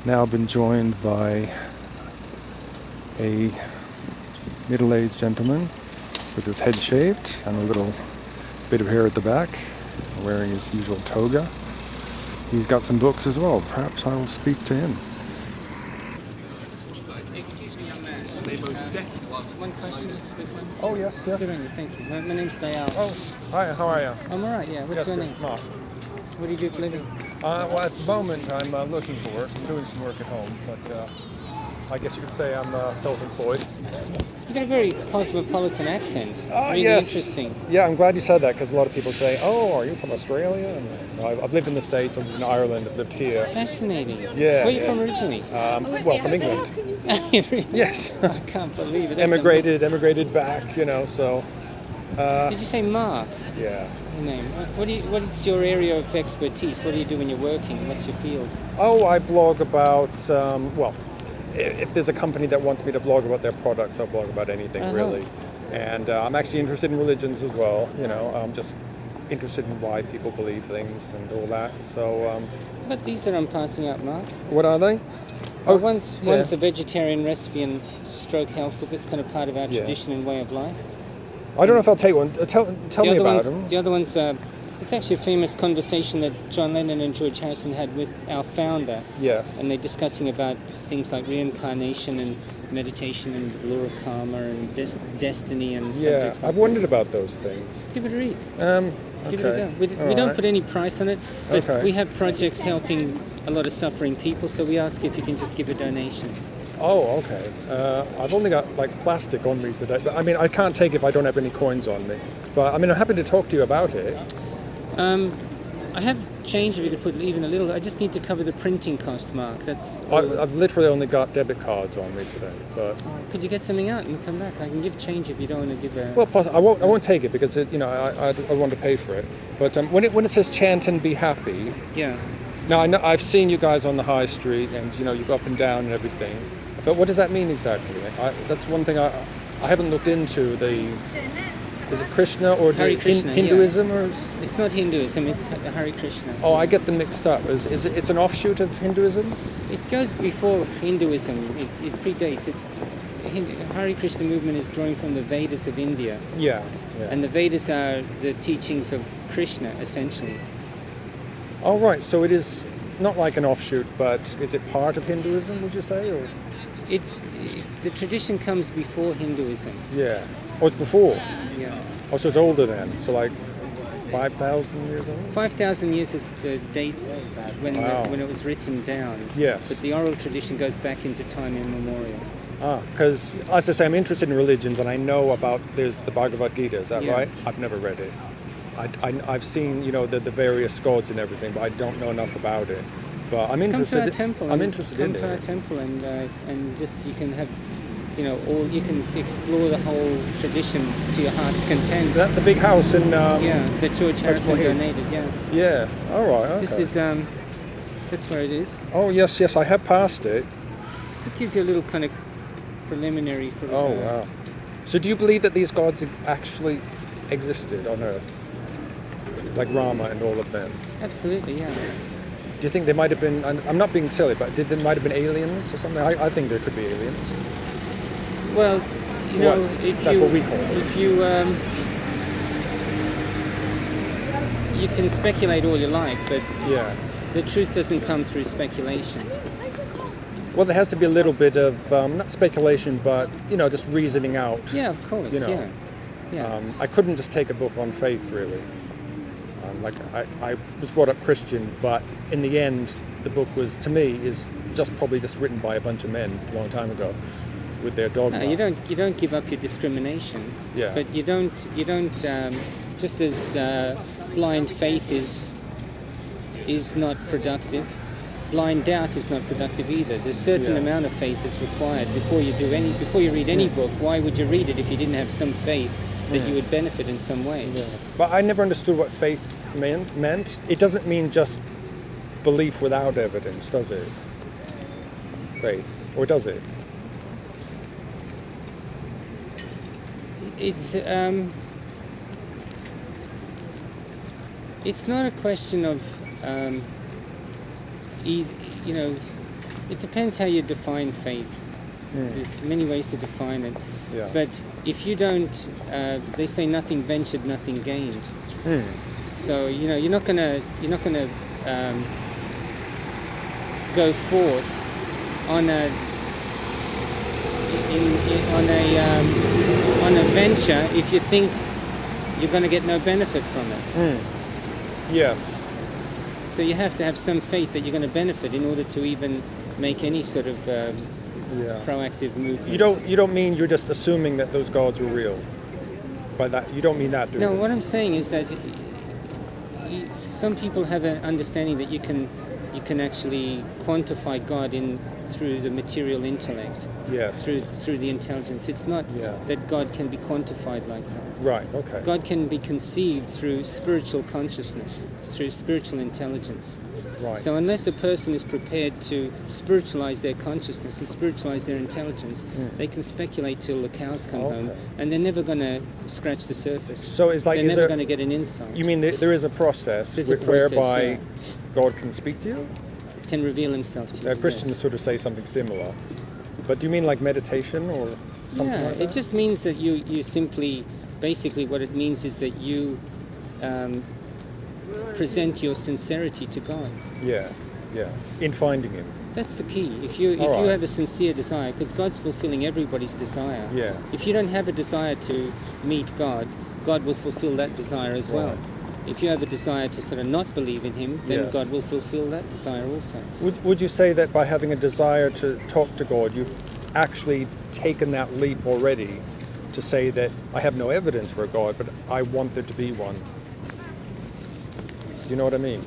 now been joined by a middle-aged gentleman with his head shaved and a little bit of hair at the back, wearing his usual toga. He's got some books as well. Perhaps I will speak to him. Excuse me, young man. One question, just a quick one. Oh, yes, yeah. Good on you, thank you. My name's Dayal. Oh, hi, how are you? I'm alright, yeah. What's your name? Mark. What do you do for a living? Well, at the moment, I'm looking for work. I'm doing some work at home, but I guess you could say I'm self-employed. You've got a very cosmopolitan accent. Really yes. interesting. Yeah, I'm glad you said that, because a lot of people say, oh, are you from Australia? And I've lived in the States, I've lived in Ireland, I've lived here. Fascinating. Yeah. Where are you from originally? Well, from England. Really? Yes. I can't believe it. Emigrated back, so... Did you say Mark? Yeah. Your name. What is your area of expertise? What do you do when you're working? What's your field? Oh, I blog about, if there's a company that wants me to blog about their products, I'll blog about anything, really. And I'm actually interested in religions as well, I'm just interested in why people believe things and all that, so... But these that I'm passing out, Mark? What are they? Well, one's a vegetarian recipe and stroke health book. It's kind of part of our tradition and way of life. I don't know if I'll take one. Tell me about them. The other one's, it's actually a famous conversation that John Lennon and George Harrison had with our founder. Yes. And they're discussing about things like reincarnation and meditation and the law of karma and destiny and subjects like I've wondered about those things. Give it a read. Give it a go. We don't put any price on it, but we have projects helping a lot of suffering people, so we ask if you can just give a donation. Oh, okay. I've only got plastic on me today, but I can't take it if I don't have any coins on me. But I'm happy to talk to you about it. I have change if you could put even a little. I just need to cover the printing cost, Mark. I've literally only got debit cards on me today. But could you get something out and come back? I can give change if you don't want to give a. Well, I won't take it because I want to pay for it. But when it says chant and be happy. Yeah. Now I know I've seen you guys on the high street and you go up and down and everything. But what does that mean exactly? That's one thing I haven't looked into. Is it Krishna or Hare Krishna, Hinduism or? It's not Hinduism. It's Hare Krishna. Oh, I get them mixed up. It's an offshoot of Hinduism? It goes before Hinduism. It predates. Hare Krishna movement is drawing from the Vedas of India. Yeah. And the Vedas are the teachings of Krishna, essentially. Oh, right. So it is not like an offshoot, but is it part of Hinduism? Would you say, or? The tradition comes before Hinduism. Yeah. Oh, it's before? Yeah. Oh, so it's older then. So 5,000 years old? 5,000 years is the date when it was written down. Yes. But the oral tradition goes back into time immemorial. Because, as I say, I'm interested in religions and I know there's the Bhagavad Gita, is that right? I've never read it. I've seen, the various gods and everything, but I don't know enough about it. But I'm interested. Come to our temple. I'm interested in it. Come to our temple and just you can have, you can explore the whole tradition to your heart's content. Is that the big house in? That George Harrison donated. Yeah. Yeah. All right. Okay. This is that's where it is. Oh yes, I have passed it. It gives you a little kind of preliminary sort of. Oh wow. So do you believe that these gods actually existed on Earth, like Rama and all of them? Absolutely. Yeah. Do you think there might have been, I'm not being silly, but there might have been aliens or something? I think there could be aliens. Well, that's what we call it. If you can speculate all your life, but the truth doesn't come through speculation. Well, there has to be a little bit of, not speculation, but, just reasoning out. Yeah, of course, yeah. I couldn't just take a book on faith, really. I was brought up Christian, but in the end, the book was, to me, is probably just written by a bunch of men a long time ago with their dogma. No, you don't give up your discrimination. Yeah. But you don't. Just as blind faith is not productive, blind doubt is not productive either. There's a certain amount of faith is required before you read any book. Why would you read it if you didn't have some faith that you would benefit in some way? Yeah. But I never understood what faith meant. It doesn't mean just belief without evidence, does it? Faith, or does it? It's not a question of It depends how you define faith. There's many ways to define it. Yeah. But if you don't, they say nothing ventured, nothing gained. So you're not gonna go forth on a on a venture if you think you're going to get no benefit from it. Yes. So you have to have some faith that you're going to benefit in order to even make any sort of proactive movement. You don't mean you're just assuming that those gods are real. By that, you don't mean that, do you? No, what I'm saying is that some people have an understanding that you can actually quantify God through the material intellect. Yes. Through the intelligence. It's not that God can be quantified like that. Right, okay. God can be conceived through spiritual consciousness, through spiritual intelligence. Right. So unless a person is prepared to spiritualize their consciousness and spiritualize their intelligence, they can speculate till the cows come home, and they're never going to scratch the surface. So it's like, they're never going to get an insight. You mean there is a process, whereby God can speak to you? Can reveal himself to you. Christians sort of say something similar. But do you mean like meditation or something like that? It just means that you simply, basically what it means is that you present your sincerity to God. Yeah, in finding him. That's the key. If you have a sincere desire, because God's fulfilling everybody's desire. Yeah. If you don't have a desire to meet God, God will fulfill that desire as well. If you have a desire to sort of not believe in him, then God will fulfill that desire also. Would you say that by having a desire to talk to God, you've actually taken that leap already to say that I have no evidence for a God, but I want there to be one? Do you know what I mean?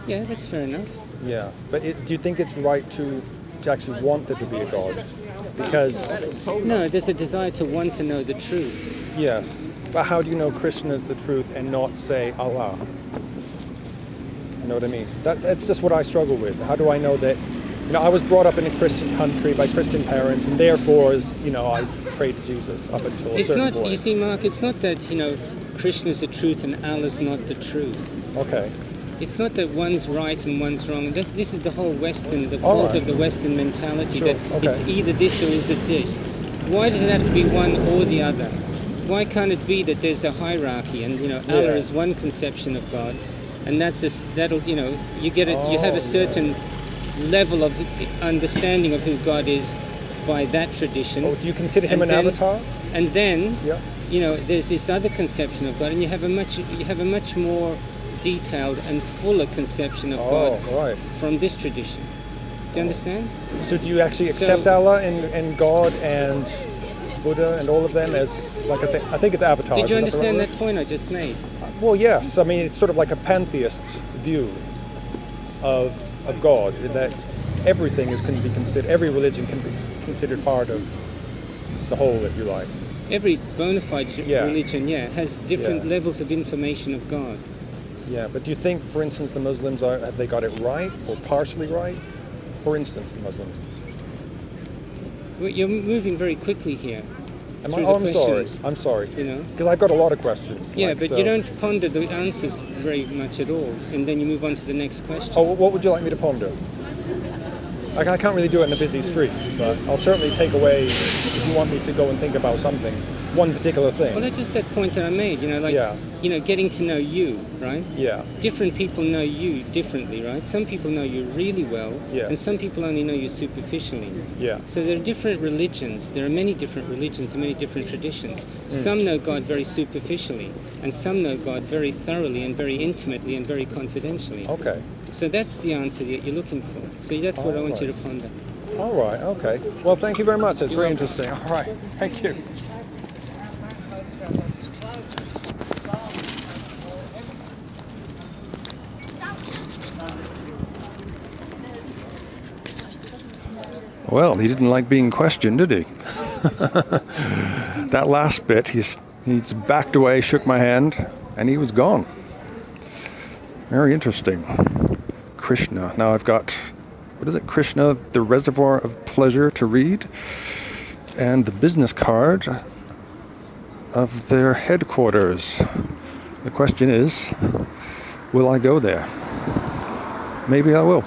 Yeah, that's fair enough. Yeah, but do you think it's right to actually want there to be a God? Because... No, there's a desire to want to know the truth. Yes. But how do you know Krishna is the truth and not say Allah? You know what I mean? It's just what I struggle with. How do I know that... I was brought up in a Christian country by Christian parents, and therefore, I prayed to Jesus up until a certain point. You see, Mark, it's not that, Krishna is the truth and Allah's not the truth. Okay. It's not that one's right and one's wrong. This is the whole fault of the Western mentality, that it's either this or is it this. Why does it have to be one or the other? Why can't it be that there's a hierarchy and Allah is one conception of God, and you have a certain level of understanding of who God is by that tradition. Oh, do you consider him an avatar? And then there's this other conception of God, and you have a much more detailed and fuller conception of God from this tradition. Do you understand? So do you actually accept Allah and God and Buddha and all of them as, like I say, I think it's avatars. Did you understand that point I just made? Well, yes. I mean, it's sort of like a pantheist view of God, in that everything can be considered, every religion can be considered part of the whole, if you like. Every bona fide religion, has different levels of information of God. Yeah, but do you think, for instance, the Muslims have they got it right or partially right? For instance, the Muslims. Well, you're moving very quickly here. I'm sorry. Because I've got a lot of questions. Yeah, but you don't ponder the answers very much at all, and then you move on to the next question. Oh, what would you like me to ponder? I can't really do it in a busy street, but I'll certainly take away, if you want me to go and think about something, one particular thing. Well, that's just that point that I made, getting to know you, right? Yeah. Different people know you differently, right? Some people know you really well, and some people only know you superficially. Yeah. So there are different religions. There are many different religions and many different traditions. Some know God very superficially, and some know God very thoroughly and very intimately and very confidentially. Okay. So that's the answer that you're looking for. So that's what I want you to ponder. All right, okay. Well, thank you very much. That's very interesting. All right, thank you. Well, he didn't like being questioned, did he? That last bit, he's backed away, shook my hand, and he was gone. Very interesting. Krishna. Now I've got, what is it? Krishna, the Reservoir of Pleasure to read, and the business card of their headquarters. The question is, will I go there? Maybe I will.